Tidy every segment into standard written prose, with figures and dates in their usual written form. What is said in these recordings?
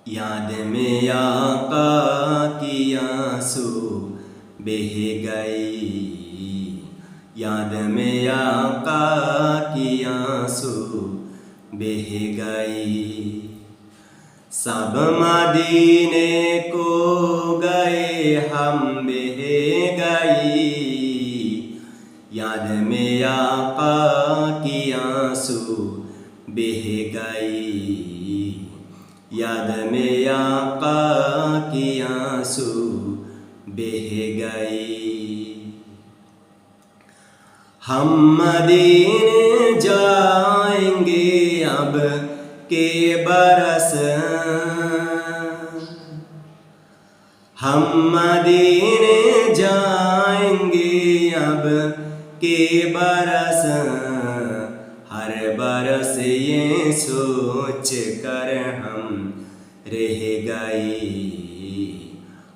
याद में आका की आंसू बह गई, याद में आका की आंसू बह गई। सब मदीने को गए हम बह गई, याद में आका की आंसू बह गई, याद में आका की आंसू बह गई। हम मदीने जाएंगे अब के बरस, हम मदीने जाएंगे अब के बरस। हर बरस ये सोच कर हम रह गए,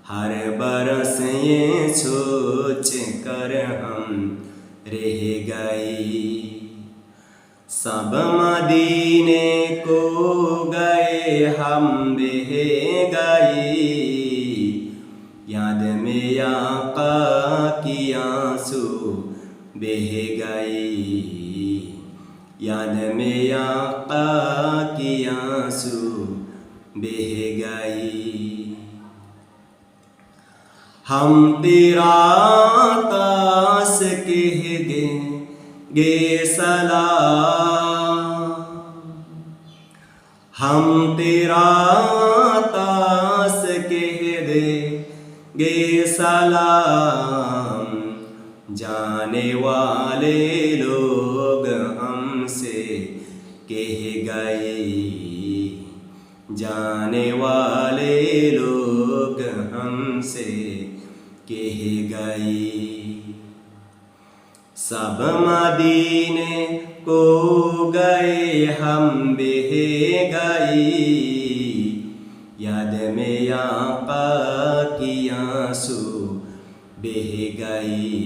हर बरस ये सोच कर हम रह गए। सब मदीने को गए हम बह गए, याद में आका की आंसू बह गई, याद में आका की आंसू बह गई। हम तेरा तास कह गे सलाम, हम तेरा तास कह गे सलाम। जाने वाले लोग हमसे कह गए, जाने वाले लोग हमसे कह गए। सब मदीने को गए हम बह गए, याद में आका की आंसू बह गई,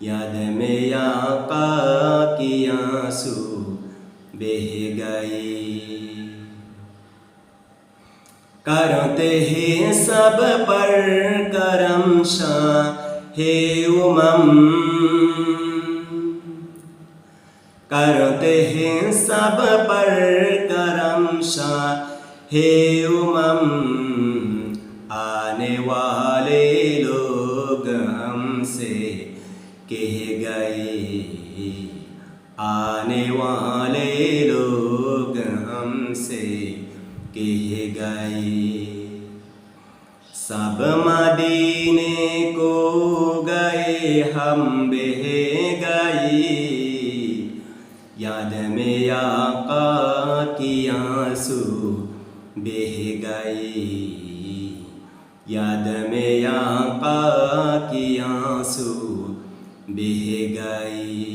याद में आका की आंसू बह गई। करते हैं सब पर करम शाहे उमम, करते हैं सब पर करम शाहे उमम। आने वाले लोग हमसे कह गए, आने वाले लोग हमसे कह गए। सब मदीने को गए हम बह गए, याद में आका की आंसू बह गई, याद में आका की आंसू बह गई।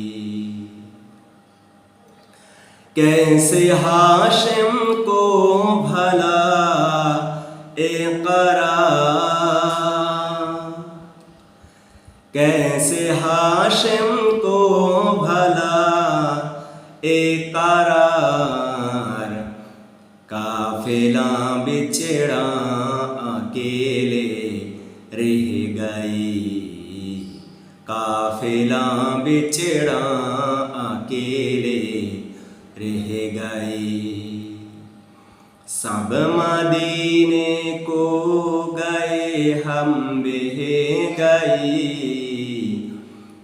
कैसे हाशिम को भला इक़रार, कैसे हाशिम को भला इक़रार। काफ़िला बिछड़ा अकेले रह गई, काफ़िला बिछड़ा अकेले रह गई। सब मदीने को गए हम बह गए,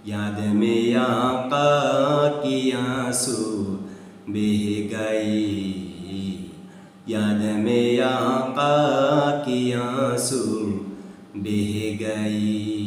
याद में आका की आंसू बह गई, याद में आका की आंसू बह गई।